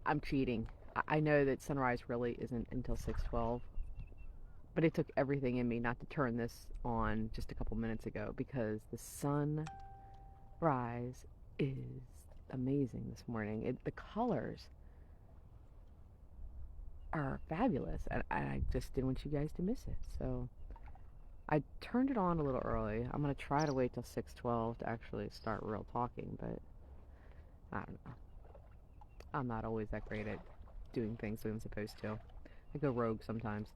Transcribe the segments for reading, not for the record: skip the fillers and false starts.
I'm cheating. I know that sunrise really isn't until 6:12, but it took everything in me not to turn this on just a couple minutes ago because the sunrise is amazing this morning. The colors are fabulous, and I just didn't want you guys to miss it. So I turned it on a little early. I'm gonna try to wait till 6:12 to actually start real talking, but I don't know. I'm not always that great at doing things the way I'm supposed to. I go rogue sometimes.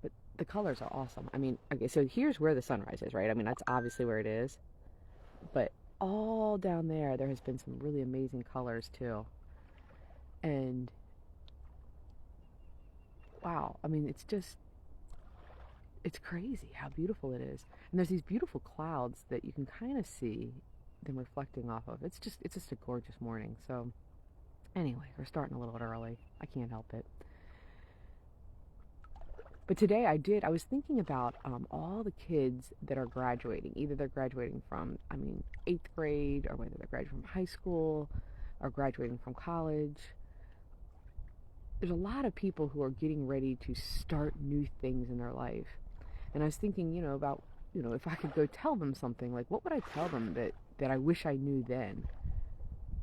But the colors are awesome. I mean, okay, so here's where the sunrise is, right? I mean, that's obviously where it is. But all down there, there has been some really amazing colors too. And wow, I mean, it's crazy how beautiful it is. And there's these beautiful clouds that you can kind of see them reflecting off of. It's just a gorgeous morning. So anyway, we're starting a little bit early. I can't help it. But today I was thinking about all the kids that are graduating. Either they're graduating from, I mean, 8th grade, or whether they're graduating from high school or graduating from college. There's a lot of people who are getting ready to start new things in their life. And I was thinking, about, if I could go tell them something, like what would I tell them that I wish I knew then?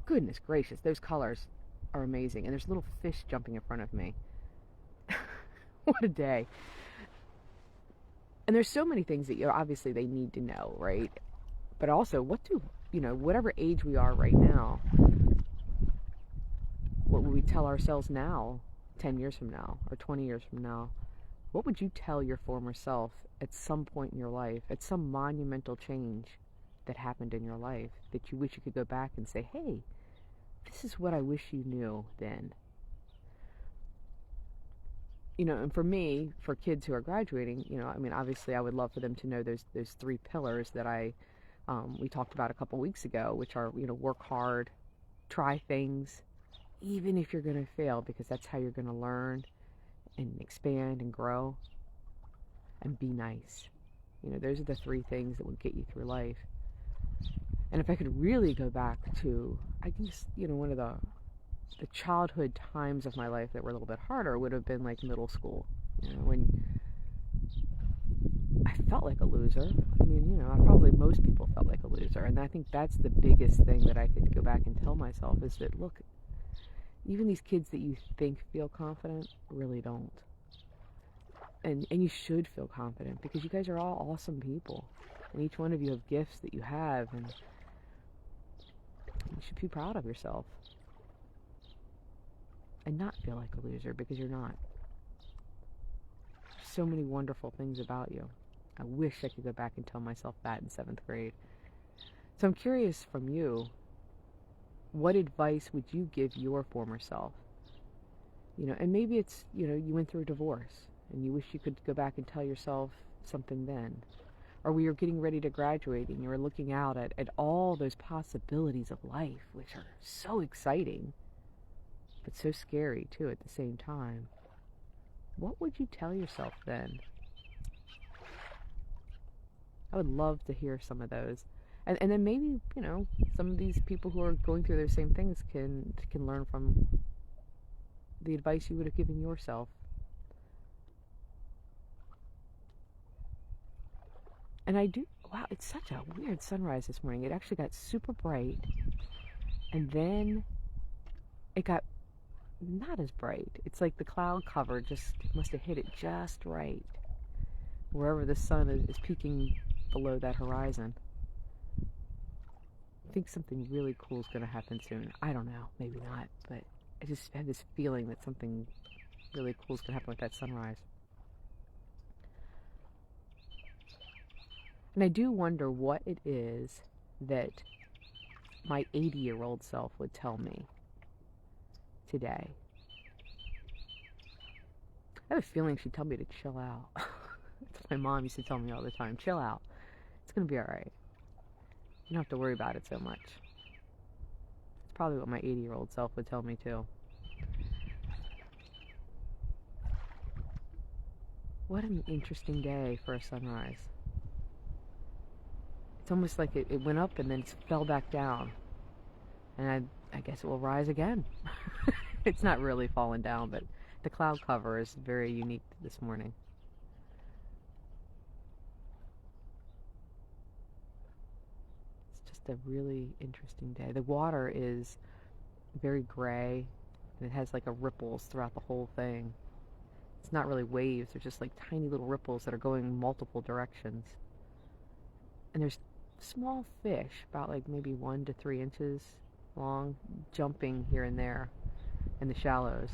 Goodness gracious, those colors are amazing. And there's little fish jumping in front of me. What a day. And there's so many things that obviously they need to know, right? But also, whatever age we are right now, what would we tell ourselves now, 10 years from now, or 20 years from now? What would you tell your former self at some point in your life, at some monumental change that happened in your life, that you wish you could go back and say, hey, this is what I wish you knew then? And for me, for kids who are graduating, I mean, obviously I would love for them to know those three pillars that we talked about a couple weeks ago, which are, work hard, try things, even if you're going to fail, because that's how you're going to learn and expand and grow, and be nice. Those are the three things that will get you through life. And if I could really go back to, I guess, one of the childhood times of my life that were a little bit harder would have been like middle school, when I felt like a loser. I mean, probably most people felt like a loser. And I think that's the biggest thing that I could go back and tell myself is that, look, even these kids that you think feel confident really don't. And you should feel confident because you guys are all awesome people. And each one of you have gifts that you have, and you should be proud of yourself. And not feel like a loser, because you're not. There's so many wonderful things about you. I wish I could go back and tell myself that in 7th grade. So I'm curious from you, what advice would you give your former self? And maybe it's, you went through a divorce and you wish you could go back and tell yourself something then. Or we were getting ready to graduate and you were looking out at all those possibilities of life, which are so exciting, but so scary too at the same time. What would you tell yourself then? I would love to hear some of those. And then maybe, some of these people who are going through those same things can learn from the advice you would have given yourself. And wow, it's such a weird sunrise this morning. It actually got super bright, and then it got not as bright. It's like the cloud cover just must have hit it just right, wherever the sun is peeking below that horizon. I think something really cool is going to happen soon. I don't know, maybe not, but I just had this feeling that something really cool is going to happen with that sunrise. And I do wonder what it is that my 80-year-old self would tell me today. I have a feeling she'd tell me to chill out. That's what my mom used to tell me all the time. Chill out. It's going to be all right. You don't have to worry about it so much. It's probably what my 80-year-old self would tell me too. What an interesting day for a sunrise. It's almost like it went up and then it fell back down. And I guess it will rise again. It's not really fallen down, but the cloud cover is very unique this morning. It's just a really interesting day. The water is very gray, and it has like a ripples throughout the whole thing. It's not really waves, they're just like tiny little ripples that are going multiple directions. And there's small fish, about like maybe 1 to 3 inches long, jumping here and there in the shallows.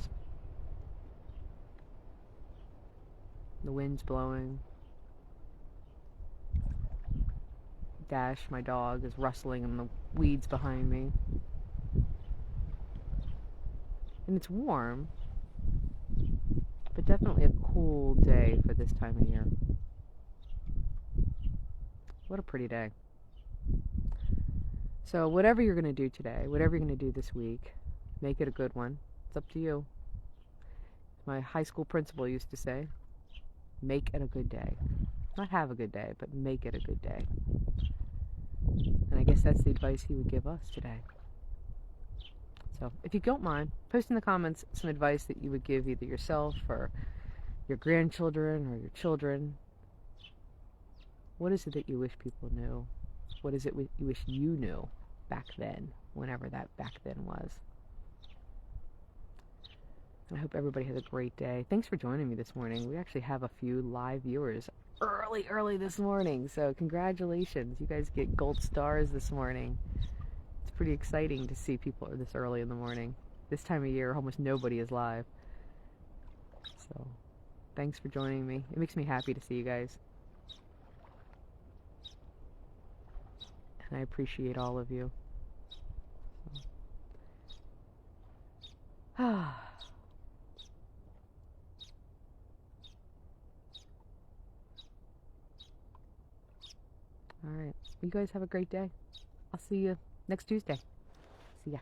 The wind's blowing. Dash, my dog, is rustling in the weeds behind me. And it's warm, but definitely a cool day for this time of year. What a pretty day. So whatever you're going to do today, whatever you're going to do this week, make it a good one. It's up to you. My high school principal used to say, make it a good day. Not have a good day, but make it a good day. And I guess that's the advice he would give us today. So if you don't mind, post in the comments some advice that you would give either yourself or your grandchildren or your children. What is it that you wish people knew? What is it you wish you knew back then, whenever that back then was? And I hope everybody has a great day. Thanks for joining me this morning. We actually have a few live viewers early this morning. So congratulations. You guys get gold stars this morning. It's pretty exciting to see people this early in the morning. This time of year, almost nobody is live. So thanks for joining me. It makes me happy to see you guys. And I appreciate all of you. All right. You guys have a great day. I'll see you next Tuesday. See ya.